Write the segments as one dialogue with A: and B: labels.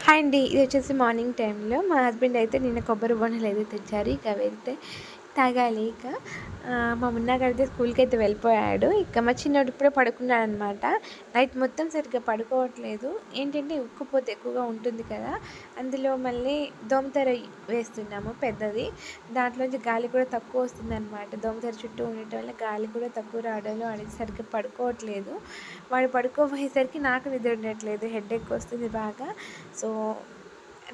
A: Hi అండి. ఇది వచ్చేసి మార్నింగ్ టైంలో మా హస్బెండ్ అయితే నిన్న కొబ్బరి బొండాలు అయితే తెచ్చారు. ఇక వెళ్తే తాగాలి. ఇక మా మున్నాగాడైతే స్కూల్కి అయితే వెళ్ళిపోయాడు. ఇక మా చిన్నోడు ఇప్పుడే పడుకున్నాడు అనమాట. నైట్ మొత్తం సరిగ్గా పడుకోవట్లేదు. ఏంటంటే ఉక్కుపోతే ఎక్కువగా ఉంటుంది కదా, అందులో మళ్ళీ దోమతెర వేస్తున్నాము పెద్దది. దాంట్లోంచి గాలి కూడా తక్కువ వస్తుందన్నమాట. దోమతెర చుట్టూ ఉండటం వల్ల గాలి కూడా తక్కువ రావడంలో వాడికి సరిగ్గా పడుకోవట్లేదు. వాడు పడుకోపోయేసరికి నాకు నిద్ర ఉండట్లేదు, హెడేక్ వస్తుంది బాగా. సో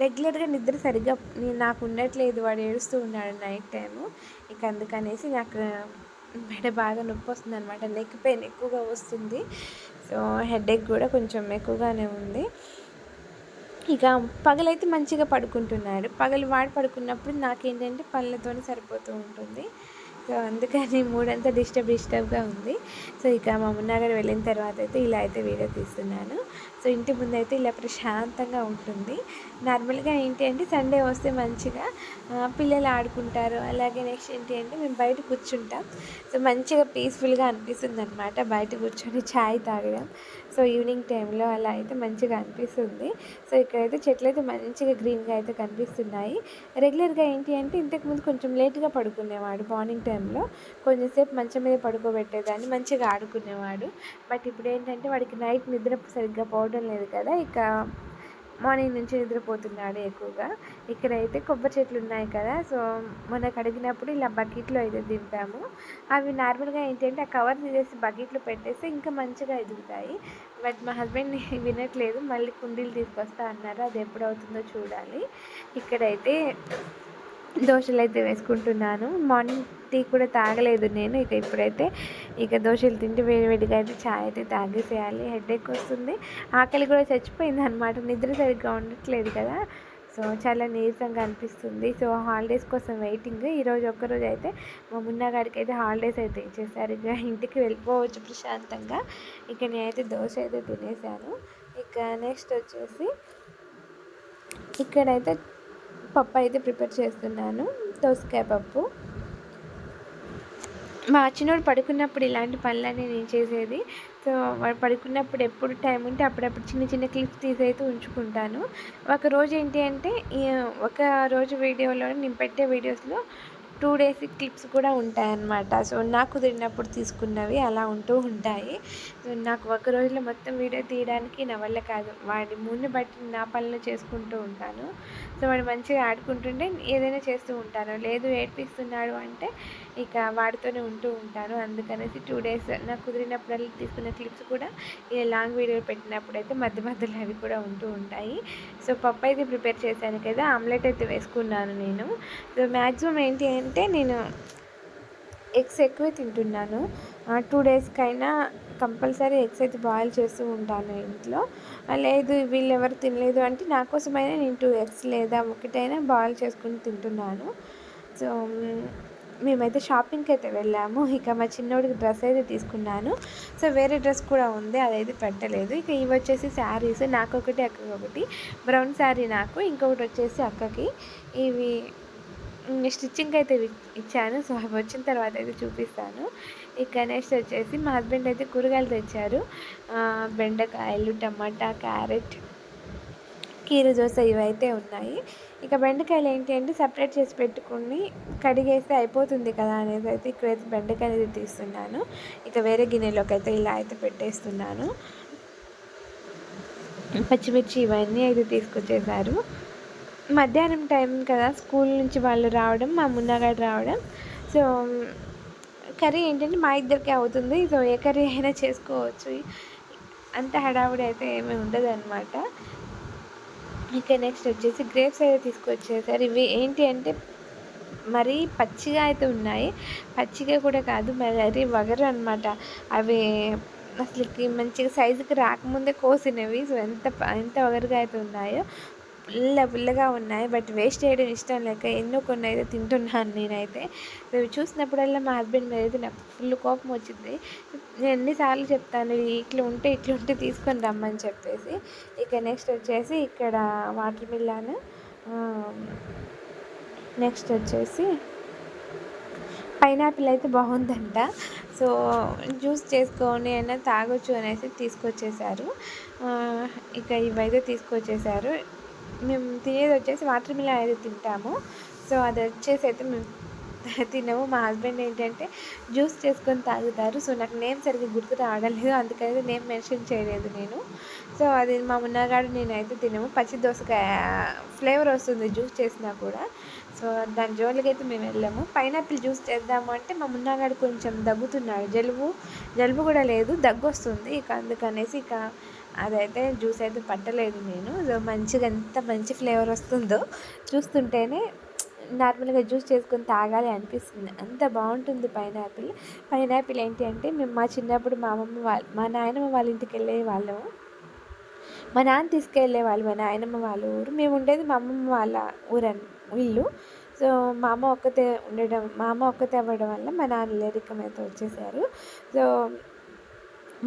A: రెగ్యులర్గా నిద్ర సరిగ్గా నాకు ఉండట్లేదు. వాడు ఏడుస్తూ ఉన్నాడు నైట్ టైము. ఇక అందుకనేసి నాకు మెడ బాగా నొప్పి వస్తుంది అనమాట. నెక్ పెయిన్ ఎక్కువగా వస్తుంది. సో హెడేక్ కూడా కొంచెం ఎక్కువగానే ఉంది. ఇక పగలైతే మంచిగా పడుకుంటున్నాడు. పగలు వాడు పడుకున్నప్పుడు నాకేంటంటే పళ్ళతోనే సరిపోతూ ఉంటుంది. సో అందుకని మూడంతా డిస్టర్బ్గా ఉంది. సో ఇక మా మున్నాగారు వెళ్ళిన తర్వాత అయితే ఇలా అయితే వీడియో తీస్తున్నాను. సో ఇంటి ముందు అయితే ఇలా ప్రశాంతంగా ఉంటుంది. నార్మల్గా ఏంటి అంటే సండే వస్తే మంచిగా పిల్లలు ఆడుకుంటారు. అలాగే నెక్స్ట్ ఏంటి అంటే మేము బయట కూర్చుంటాం. సో మంచిగా పీస్ఫుల్గా అనిపిస్తుంది అనమాట బయట కూర్చొని ఛాయ్ తాగడం. సో ఈవినింగ్ టైంలో అలా అయితే మంచిగా అనిపిస్తుంది. సో ఇక్కడైతే చెట్లు అయితే మంచిగా గ్రీన్గా అయితే కనిపిస్తున్నాయి. రెగ్యులర్గా ఏంటి అంటే ఇంతకుముందు కొంచెం లేట్గా పడుకునేవాడు. మార్నింగ్ టైంలో కొంచెంసేపు మంచం మీద పడుకోబెట్టేదాన్ని, మంచిగా ఆడుకునేవాడు. బట్ ఇప్పుడు ఏంటంటే వాడికి నైట్ నిద్ర సరిగ్గా పోవడం లేదు కదా, ఇక మార్నింగ్ నుంచి నిద్రపోతున్నాడు ఎక్కువగా. ఇక్కడైతే కొబ్బరి చెట్లు ఉన్నాయి కదా, సో మొన్న కడిగినప్పుడు ఇలా బకెట్లో అయితే దింపాము. అవి నార్మల్గా ఏంటంటే ఆ కవర్ తీసేసి బకెట్లో పెట్టేస్తే ఇంకా మంచిగా ఎదుగుతాయి. బట్ మా హస్బెండ్ వినట్లేదు, మళ్ళీ కుండీలు తీసుకొస్తా అన్నారు. అది ఎప్పుడు అవుతుందో చూడాలి. ఇక్కడైతే దోశలు అయితే వేసుకుంటున్నాను. మార్నింగ్ టీ కూడా తాగలేదు నేను. ఇప్పుడైతే దోశలు తింటే వేడిగా అయితే ఛాయ్ అయితే తాగేసేయాలి. హెడేక్ వస్తుంది, ఆకలి కూడా చచ్చిపోయింది అనమాట. నిద్ర సరిగ్గా ఉండట్లేదు కదా, సో చాలా నీరసంగా అనిపిస్తుంది. సో హాలిడేస్ కోసం వెయిటింగ్. ఈరోజు ఒక్కరోజు అయితే మా మున్నాగాడికి అయితే హాలిడేస్ అయితే ఇచ్చేసారు. ఇక ఇంటికి వెళ్ళిపోవచ్చు ప్రశాంతంగా. ఇక నేనైతే దోశ అయితే తినేసాను. ఇక నెక్స్ట్ వచ్చేసి ఇక్కడైతే పప్పు అయితే ప్రిపేర్ చేస్తున్నాను, దోసకాయ పప్పు. మా చిన్నోడు పడుకున్నప్పుడు ఇలాంటి పనులన్నీ నేను చేసేది. సో వాడు పడుకున్నప్పుడు ఎప్పుడు టైం ఉంటే అప్పుడప్పుడు చిన్న చిన్న క్లిప్స్ తీసైతే ఉంచుకుంటాను. ఒకరోజు ఏంటి అంటే ఒక రోజు వీడియోలో నేను పెట్టే వీడియోస్లో 2 డేస్ క్లిప్స్ కూడా ఉంటాయన్నమాట. సో నాకు కుదిరినప్పుడు తీసుకున్నవి అలా ఉంటూ ఉంటాయి. సో నాకు ఒక రోజులో మొత్తం వీడియో తీయడానికి నా వల్ల కాదు. వాడి మూడ్ని బట్టి నా పనులు చేసుకుంటూ ఉంటాను. సో వాడు మంచిగా ఆడుకుంటుంటే ఏదైనా చేస్తూ ఉంటాను. లేదు ఏడ్పిస్తున్నాడు అంటే ఇక వాడితోనే ఉంటూ ఉంటాను. అందుకనేసి 2 డేస్ నాకు కుదిరినప్పుడల్లా తీసుకున్న క్లిప్స్ కూడా ఇలా లాంగ్ వీడియో పెట్టినప్పుడు అయితే మధ్య మధ్యలో అవి కూడా ఉంటూ ఉంటాయి. సో పప్పు అయితే ప్రిపేర్ చేశాను కదా, ఆమ్లెట్ అయితే వేసుకున్నాను నేను. సో మ్యాక్సిమం ఏంటి అంటే నేను ఎగ్స్ ఎక్కువే తింటున్నాను. 2 డేస్కైనా కంపల్సరీ ఎగ్స్ అయితే బాయిల్ చేస్తూ ఉంటాను ఇంట్లో. లేదు వీళ్ళు ఎవరు తినలేదు అంటే నా కోసమైనా నేను 2 ఎగ్స్ లేదా ఒకటైనా బాయిల్ చేసుకుని తింటున్నాను. సో మేమైతే షాపింగ్కి అయితే వెళ్ళాము. ఇక మా చిన్నోడికి డ్రెస్ అయితే తీసుకున్నాను. సో వేరే డ్రెస్ కూడా ఉంది, అదైతే పెట్టలేదు. ఇక ఇవి వచ్చేసి శారీస్, నాకు ఒకటి అక్కకి ఒకటి. బ్రౌన్ శారీ నాకు, ఇంకొకటి వచ్చేసి అక్కకి. ఇవి స్టిచ్చింగ్ అయితే ఇచ్చాను. సో అవి వచ్చిన తర్వాత అయితే చూపిస్తాను. ఇక నెక్స్ట్ వచ్చేసి మా హస్బెండ్ అయితే కూరగాయలు తెచ్చారు. బెండకాయలు, టమాటా, క్యారెట్, కీర దోస ఇవైతే ఉన్నాయి. ఇక బెండకాయలు ఏంటి అంటే సపరేట్ చేసి పెట్టుకుని కడిగేస్తే అయిపోతుంది కదా అనేసి అయితే ఇక్కడైతే బెండకాయలు అయితే తీస్తున్నాను. ఇక వేరే గిన్నెలోకి అయితే ఇలా అయితే పెట్టేస్తున్నాను. పచ్చిమిర్చి ఇవన్నీ అయితే తీసుకొచ్చేసారు. మధ్యాహ్నం టైం కదా, స్కూల్ నుంచి వాళ్ళు రావడం, మా మున్నాగాడు రావడం. సో కర్రీ ఏంటంటే మా ఇద్దరికే అవుతుంది. సో ఏ కర్రీ అయినా చేసుకోవచ్చు, అంత హడావుడి అయితే ఏమీ ఉండదు అనమాట. ఇక నెక్స్ట్ వచ్చేసి గ్రేప్స్ అయితే తీసుకొచ్చేసారు. ఇవి ఏంటి అంటే మరీ పచ్చిగా అయితే ఉన్నాయి, పచ్చిగా కూడా కాదు, మరీ వగరు అనమాట. అవి అసలుకి మంచిగా సైజుకి రాకముందే కోసినవి. సో ఎంత వగరుగా అయితే ఉన్నాయో, పుల్లగా ఉన్నాయి. బట్ వేస్ట్ చేయడం ఇష్టం లేక ఎన్నో కొన్ని అయితే తింటున్నాను నేనైతే. ఇవి చూసినప్పుడల్లా మా హస్బెండ్ మీద అయితే నాకు ఫుల్ కోపం వచ్చింది. నేను ఎన్నిసార్లు చెప్తాను ఇట్లా ఉంటే తీసుకొని రమ్మని చెప్పేసి. ఇక నెక్స్ట్ వచ్చేసి ఇక్కడ వాటర్ మిలాన్, నెక్స్ట్ వచ్చేసి పైనాపిల్ అయితే బాగుందంట. సో జ్యూస్ చేసుకొని అయినా తాగొచ్చు అనేసి తీసుకొచ్చేసారు. ఇక ఇవైతే తీసుకొచ్చేసారు. మేము తినేది వచ్చేసి వాటర్ మిలన్ అయితే తింటాము. సో అది వచ్చేసి అయితే మేము తినము. మా హస్బెండ్ ఏంటంటే జ్యూస్ చేసుకొని తాగుతారు. సో నాకు నేమ్ సరిగ్గా గుర్తు రావడం లేదు, అందుకని నేమ్ మెన్షన్ చేయలేదు నేను. సో అది మా మున్నగాడు నేనైతే తినము. పచ్చి దోసకాయ ఫ్లేవర్ వస్తుంది జ్యూస్ చేసినా కూడా. సో దాని జోలికి అయితే మేము వెళ్ళాము. పైనాపిల్ జ్యూస్ చేద్దాము అంటే మా మున్నగాడు కొంచెం దగ్గుతున్నాడు, జలుబు కూడా లేదు, దగ్గు వస్తుంది. ఇక అందుకనేసి ఇక అదైతే జ్యూస్ అయితే పట్టలేదు నేను. సో మంచిగా ఎంత మంచి ఫ్లేవర్ వస్తుందో చూస్తుంటేనే నార్మల్గా జ్యూస్ చేసుకొని తాగాలి అనిపిస్తుంది, అంత బాగుంటుంది పైనాపిల్ ఏంటి అంటే మేము మా చిన్నప్పుడు మా నాయనమ్మ వాళ్ళ ఇంటికి వెళ్ళే వాళ్ళము. మా నాన్న తీసుకెళ్ళేవాళ్ళు మా నాయనమ్మ వాళ్ళ ఊరు, మేము ఉండేది మా అమ్మమ్మ వాళ్ళ ఇల్లు. సో మా అమ్మ ఒక్కతే అవ్వడం వల్ల మా నాన్న లేరికమైతే వచ్చేసారు. సో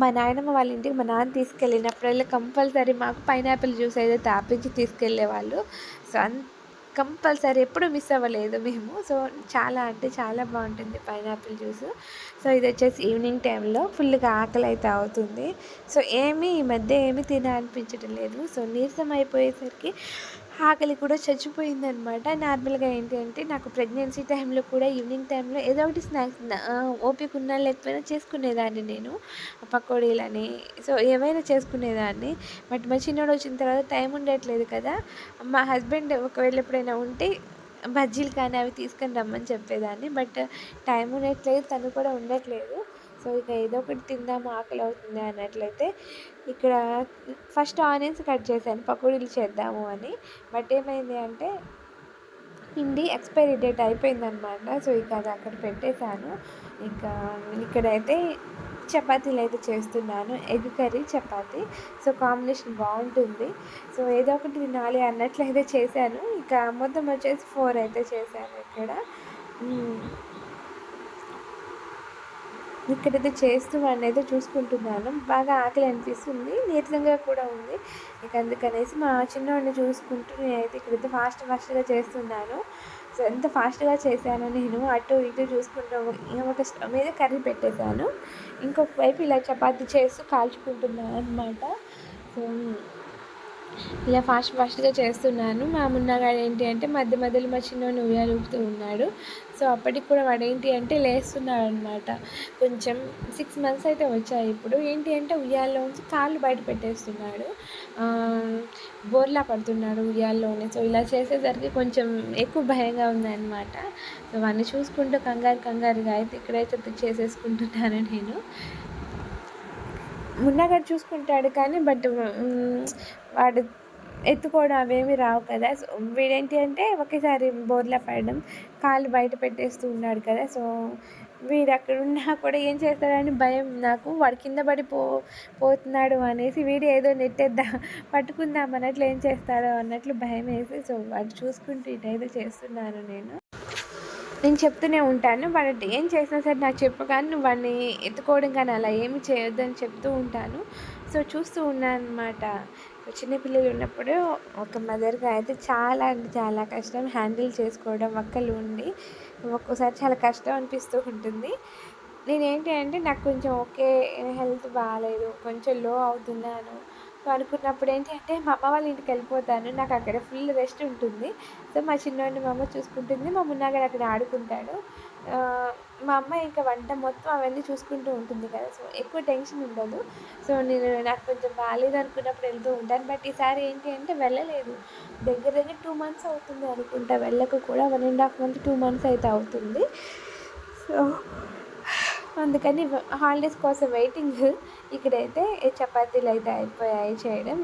A: మా నాయనమ్మ వాళ్ళ ఇంటికి మా నాన్న తీసుకెళ్ళినప్పుడల్లా కంపల్సరీ మాకు పైనాపిల్ జ్యూస్ అయితే తాపించి తీసుకెళ్ళేవాళ్ళు. సో కంపల్సరీ ఎప్పుడు మిస్ అవ్వలేదు మేము. సో చాలా అంటే చాలా బాగుంటుంది పైనాపిల్ జ్యూస్. సో ఇది వచ్చేసి ఈవినింగ్ టైంలో ఫుల్గా ఆకలి అయితే అవుతుంది. సో ఈ మధ్య ఏమీ తినాలనిపించడం లేదు. సో నీరసం అయిపోయేసరికి ఆకలి కూడా చచ్చిపోయిందనమాట. నార్మల్గా ఏంటి అంటే నాకు ప్రెగ్నెన్సీ టైంలో కూడా ఈవినింగ్ టైంలో ఏదో ఒకటి స్నాక్స్ ఓపిక ఉన్నా లేకపోయినా చేసుకునేదాన్ని నేను, పకోడీలని సో ఏవైనా చేసుకునేదాన్ని. బట్ మా చిన్నోడు వచ్చిన తర్వాత టైం ఉండట్లేదు కదా. మా హస్బెండ్ ఒకవేళ ఎప్పుడైనా ఉంటే బజ్జీలు కానీ అవి తీసుకొని రమ్మని చెప్పేదాన్ని. బట్ టైం ఉండట్లేదు, తను కూడా ఉండట్లేదు. సో ఇక ఏదో ఒకటి తిందాము ఆకలి అవుతుంది అన్నట్లయితే ఇక్కడ ఫస్ట్ ఆనియన్స్ కట్ చేశాను పకోడీలు చేద్దాము అని. బట్ ఏమైంది అంటే పిండి ఎక్స్పైరీ డేట్ అయిపోయిందనమాట. సో ఇక అది అక్కడ పెట్టేశాను. ఇక్కడైతే చపాతీలు అయితే చేస్తున్నాను, egg curry chapati. So combination బాగుంటుంది. సో ఏదో ఒకటి తినాలి అన్నట్లయితే చేశాను. ఇక మొత్తం వచ్చేసి 4 అయితే చేశాను. ఇక్కడైతే చేస్తూ వాడిని అయితే చూసుకుంటున్నాను. బాగా ఆకలి అనిపిస్తుంది, నీరసంగా కూడా ఉంది. ఇక అందుకనేసి మా చిన్నవాడిని చూసుకుంటూ నేనైతే ఇక్కడైతే ఫాస్ట్గా చేస్తున్నాను. సో ఎంత ఫాస్ట్గా చేశాను నేను, అటు ఇటు చూసుకుంటూ ఒక స్టవ్ మీద కర్రీ పెట్టేశాను, ఇంకొక వైపు ఇలా చపాతీ చేస్తూ కాల్చుకుంటున్నాను అనమాట. సో ఇలా ఫాస్ట్గా చేస్తున్నాను. మా మున్నగాడు ఏంటి అంటే మధ్య మధ్యలో మా చిన్నవాడిని ఉయ్యాలు ఊపుతూ ఉన్నాడు. సో అప్పటికి కూడా వాడు ఏంటి అంటే లేస్తున్నాడు అనమాట. కొంచెం 6 months అయితే వచ్చాయి ఇప్పుడు. ఏంటి అంటే ఉయ్యాల్లోంచి కాళ్ళు బయట పెట్టేస్తున్నాడు, బోర్లా పడుతున్నాడు ఉయ్యాల్లోనే. సో ఇలా చేసేసరికి కొంచెం ఎక్కువ భయంగా ఉందన్నమాట. సో వాడిని చూసుకుంటూ కంగారుగా అయితే ఇక్కడైతే చేసేసుకుంటున్నాను నేను. మున్నగాడు చూసుకుంటాడు కానీ బట్ వాడు ఎత్తుకోవడం అవేమి రావు కదా. సో వీడేంటి అంటే ఒకేసారి బోర్లా పడడం, కాళ్ళు బయట పెట్టేస్తూ ఉన్నాడు కదా. సో వీడు అక్కడ ఉన్నా కూడా ఏం చేస్తాడని భయం నాకు. వాడు కింద పోతున్నాడు అనేసి వీడు ఏదో పట్టుకుందాం అన్నట్లు ఏం చేస్తాడో అన్నట్లు భయం వేసి సో వాడు చూసుకుంటూ ఇటైతే చేస్తున్నాను నేను చెప్తూనే ఉంటాను. వాడు ఏం చేసినా సరే నాకు చెప్పగానే నువ్వు వాడిని ఎత్తుకోవడం కానీ అలా ఏమి చేయొద్దని చెప్తూ ఉంటాను. సో చూస్తూ ఉన్నాను అనమాట. చిన్నపిల్లలు ఉన్నప్పుడు ఒక మదర్గా అయితే చాలా అంటే చాలా కష్టం హ్యాండిల్ చేసుకోవడం. ఒక్కళ్ళు ఉండి ఒక్కోసారి చాలా కష్టం అనిపిస్తూ ఉంటుంది. నేనేంటి అంటే నాకు కొంచెం హెల్త్ బాగాలేదు, కొంచెం లో అవుతున్నాను అనుకున్నప్పుడు ఏంటి అంటే మా అమ్మ వాళ్ళ ఇంటికి వెళ్ళిపోతాను. నాకు అక్కడ ఫుల్ రెస్ట్ ఉంటుంది. సో మా చిన్నోడిని మా అమ్మ చూసుకుంటుంది, మా మున్నాగాడు అక్కడ ఆడుకుంటాడు. మా అమ్మ ఇంకా వంట మొత్తం అవన్నీ చూసుకుంటూ ఉంటుంది కదా. సో ఎక్కువ టెన్షన్ ఉండదు. సో నాకు కొంచెం బాగాలేదు అనుకున్నప్పుడు వెళ్తూ ఉంటాను. బట్ ఈసారి ఏంటి అంటే వెళ్ళలేదు. దగ్గర 2 months అవుతుంది అనుకుంటా, వెళ్ళక కూడా 1.5 month 2 months అయితే అవుతుంది. సో అందుకని హాలిడేస్ కోసం వెయిటింగ్. ఇక్కడైతే చపాతీలు అయితే అయిపోయాయి చేయడం.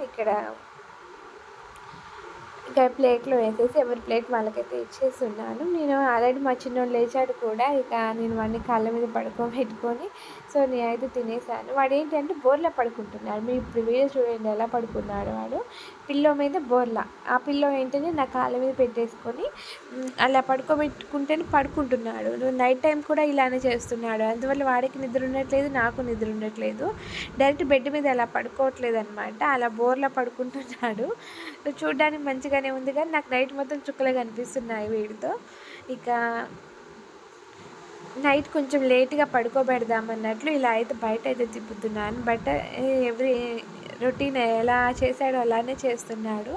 A: ఇక ప్లేట్లో వేసేసి ఎవరి ప్లేట్ వాళ్ళకైతే ఇచ్చేస్తున్నాను. నేను ఆల్రెడీ మా చిన్నోడు లేచాడు కూడా. ఇక నేను వాడిని కాళ్ళ మీద పడుకోబెట్టుకొని సో నేనైతే తినేసాను. వాడు ఏంటంటే బోర్లా పడుకుంటున్నాడు. మీరు ఇప్పుడు వీడియో చూడండి ఎలా పడుకున్నాడు వాడు. పిల్లో మీద బోర్లా, ఆ పిల్లో ఏంటంటే నా కాళ్ళ మీద పెట్టేసుకొని అలా పడుకోబెట్టుకుంటేనే పడుకుంటున్నాడు. నైట్ టైం కూడా ఇలానే చేస్తున్నాడు. అందువల్ల వాడికి నిద్ర ఉండట్లేదు, నాకు నిద్ర ఉండట్లేదు. డైరెక్ట్ బెడ్ మీద అలా పడుకోవట్లేదు అనమాట, అలా బోర్లా పడుకుంటున్నాడు. చూడడానికి మంచిగానే ఉంది కానీ నాకు నైట్ మొత్తం చుక్కలు కనిపిస్తున్నాయి వీడితో. ఇక నైట్ కొంచెం లేట్గా పడుకోబెడదామన్నట్లు ఇలా అయితే బయట అయితే తిప్పుతున్నాను. బట్ రొటీన్ ఎలా చేశాడో అలానే చేస్తున్నాడు.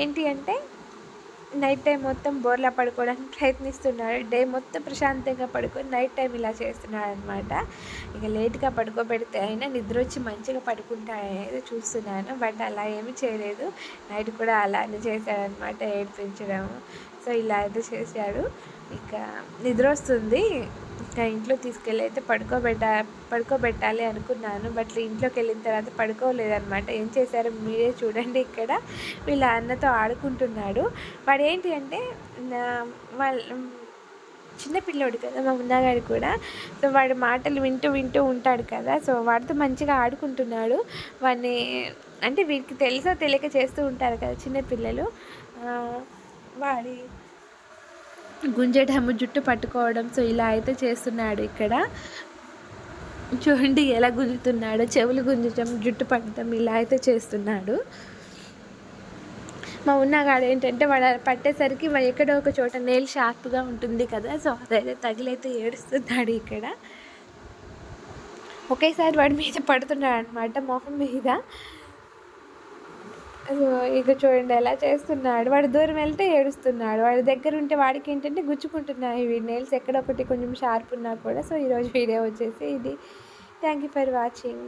A: ఏంటి అంటే నైట్ టైం మొత్తం బోర్లా పడుకోవడానికి ప్రయత్నిస్తున్నాడు. డే మొత్తం ప్రశాంతంగా పడుకొని నైట్ టైం ఇలా చేస్తున్నాడు అనమాట. ఇక లేట్గా పడుకోబెడితే అయినా నిద్ర వచ్చి మంచిగా పడుకుంటాడనేది చూస్తున్నాను. బట్ అలా ఏమీ చేయలేదు. నైట్ కూడా అలానే చేశాడనమాట, ఏడిపించడం. సో ఇలా అయితే చేశాడు. ఇక నిద్ర వస్తుంది, ఇంకా ఇంట్లో తీసుకెళ్ళి అయితే పడుకోబెట్టాలి అనుకున్నాను. బట్ ఇంట్లోకి వెళ్ళిన తర్వాత పడుకోలేదన్నమాట. ఏం చేశారో మీరే చూడండి. ఇక్కడ వీళ్ళ అన్నతో ఆడుకుంటున్నాడు. వాడు ఏంటి అంటే వాళ్ళ చిన్నపిల్లోడు కదా మా మున్నాగాడు కూడా. సో వాడి మాటలు వింటూ ఉంటాడు కదా. సో వాడితో మంచిగా ఆడుకుంటున్నాడు. వాడిని అంటే వీడికి తెలుసో తెలియక చేస్తూ ఉంటారు కదా చిన్నపిల్లలు. వాడి గుంజేటమ్మ జుట్టు పట్టుకోవడం. సో ఇలా అయితే చేస్తున్నాడు. ఇక్కడ చూడండి ఎలా గుంజుతున్నాడు, చెవులు గుంజటం, జుట్టు పట్టడం ఇలా అయితే చేస్తున్నాడు. మా ఉన్నగాడు ఏంటంటే వాడు పట్టేసరికి ఎక్కడో ఒక చోట నేల్ షార్ప్గా ఉంటుంది కదా. సో అదైతే తగిలైతే ఏడుస్తున్నాడు. ఇక్కడ ఒకేసారి వాడి మీద పడుతున్నాడు అనమాట, మొహం మీద. ఇక చూడండి ఎలా చేస్తున్నాడు. వాడు దూరం వెళ్తే ఏడుస్తున్నాడు, వాడి దగ్గర ఉంటే వాడికి ఏంటంటే గుచ్చుకుంటున్నాయి ఇవి నెయిల్స్ ఎక్కడొకటి కొంచెం షార్ప్ ఉన్నా కూడా. సో ఈరోజు వీడియో వచ్చేసి ఇది. Thank you for watching.